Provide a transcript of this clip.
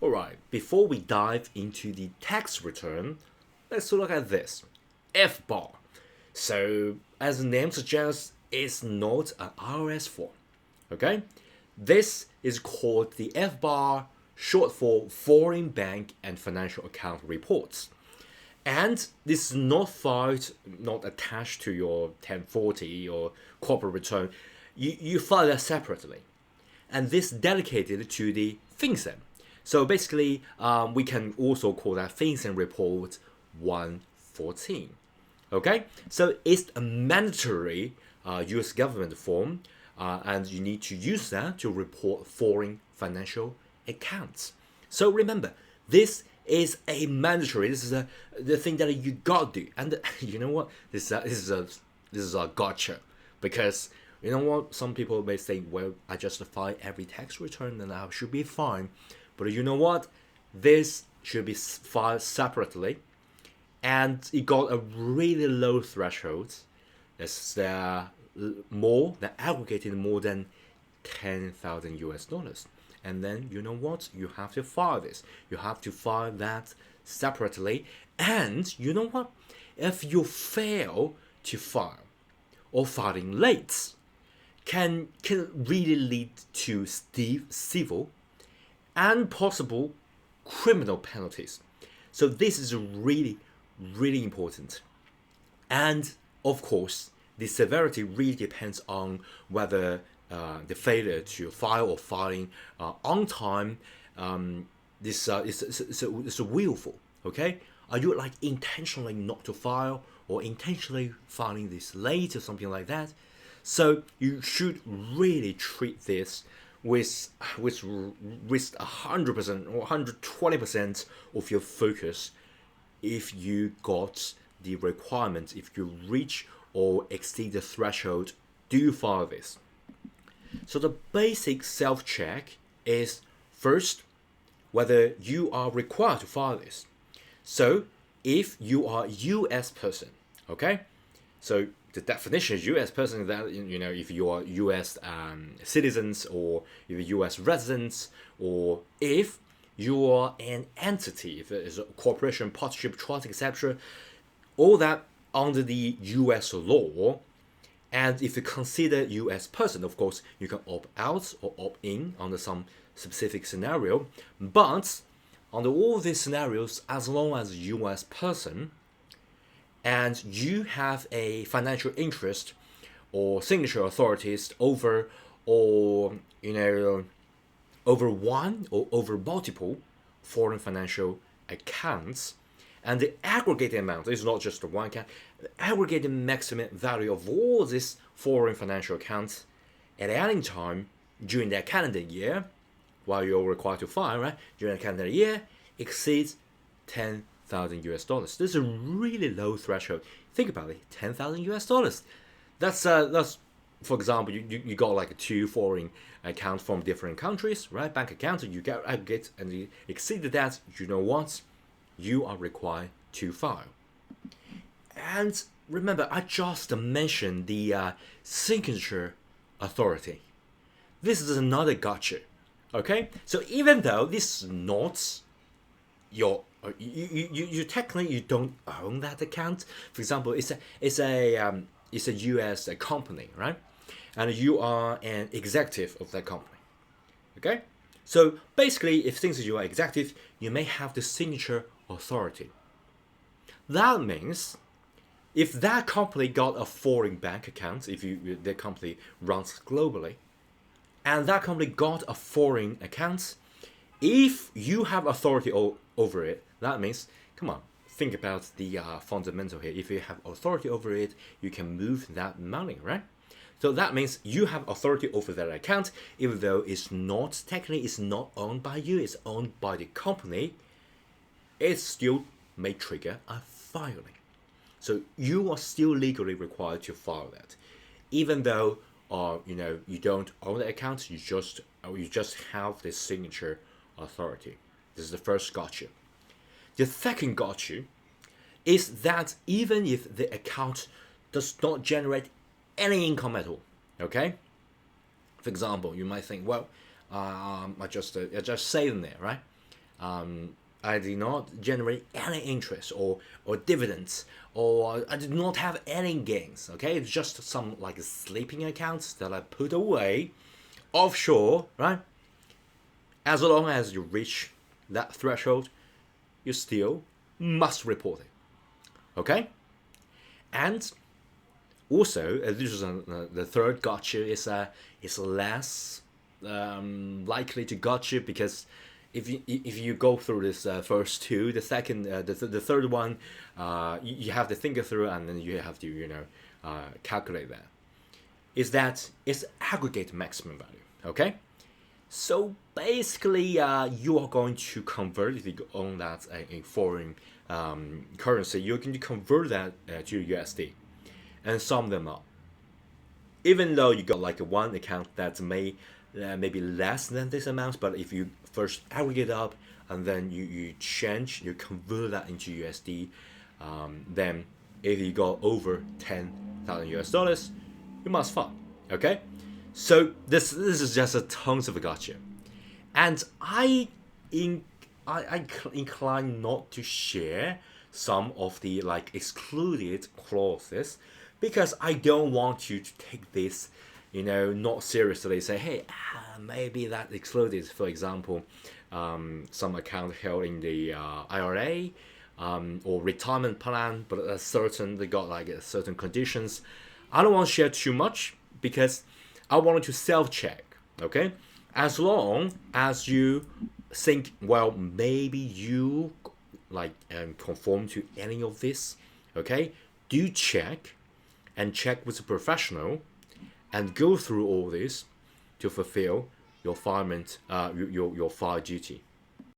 Alright, before we dive into the tax return, let's look at this. FBAR. So, as the name suggests, it's not an IRS form. Okay? This is called the FBAR, short for Foreign Bank and Financial Account Reports. And this is not filed, not attached to your 1040 or corporate return. You file that separately. And this dedicated to the FinCEN. So basically, we can also call that FinCEN Report 114. Okay? So it's a mandatory US government form, and you need to use that to report foreign financial accounts. So remember, this is a mandatory. This is the thing that you got to do. And you know what? This is a gotcha, because you know what? Some people may say, well, I justify every tax return and I should be fine. But you know what? This should be filed separately, and it got a really low threshold. It's more than aggregated more than 10,000 US dollars. And then you know what? You have to file this. You have to file that separately. And you know what? If you fail to file or filing late, can really lead to civil and possible criminal penalties. So this is really, really important. And of course, the severity really depends on whether the failure to file or filing on time is willful. Okay, are you like intentionally not to file or intentionally filing this late or something like that? So you should really treat this with 100% or 120% of your focus. If you got the requirement, if you reach or exceed the threshold, do you file this? So the basic self-check is first whether you are required to file this. So if you are a US person, okay, so the definition of US person is that, you know, if you are US citizens, or if you're US residents, or if you are an entity, if it is a corporation, partnership, trust, etc., all that under the US law. And if you consider US person, of course, you can opt out or opt in under some specific scenario. But under all these scenarios, as long as US person, and you have a financial interest or signature authorities over, or over one or over multiple foreign financial accounts, and the aggregated amount is not just the one account, the aggregated maximum value of all these foreign financial accounts at any time during that calendar year, while you're required to file, right, during the calendar year, exceeds 10,000 US dollars. This is a really low threshold. Think about it, 10,000 US dollars. That's for example, you got like 2 foreign accounts from different countries, right? Bank accounts, you get aggregate and you exceeded that. You know what? You are required to file. And remember, I just mentioned the signature authority. This is another gotcha. Okay, so even though this is not your, you technically you don't own that account. For example, it's a US company, right? And you are an executive of that company. Okay, so basically, if things you are executive, you may have the signature authority. That means if that company got a foreign bank account, if the company runs globally, and that company got a foreign account, if you have authority over it, that means, come on, think about the fundamental here. If you have authority over it, you can move that money, right? So that means you have authority over that account, even though it's not, technically it's not owned by you, it's owned by the company, it still may trigger a filing. So you are still legally required to file that, even though you don't own the account, you just have the signature authority. This is the first gotcha. The second gotcha is that even if the account does not generate any income at all, okay? For example, you might think, well, I just save them there, right? I did not generate any interest or dividends, or I did not have any gains. Okay, it's just some like sleeping accounts that I put away offshore, right? As long as you reach that threshold, you still must report it. Okay, and also this is the third gotcha is less likely to gotcha, because if you go through this first two, the second the third one, you have to think it through, and then you have to calculate that. Is that it's aggregate maximum value. Okay, so basically you are going to convert, if you own that in foreign currency, you're going to convert that to USD and sum them up. Even though you got like one account that maybe less than this amount, but if you first aggregate up and then you convert that into USD, then if you go over 10,000 US dollars, you must file. Okay, so this is just a tons of a gotcha, and I incline not to share some of the like excluded clauses, because I don't want you to take this, not seriously. Say, hey, maybe that excluded. For example, some account held in the IRA or retirement plan, but they got like certain conditions. I don't want to share too much, because I wanted to self-check. Okay, as long as you think, well, maybe you like conform to any of this, okay, do check with a professional and go through all this to fulfill your file duty.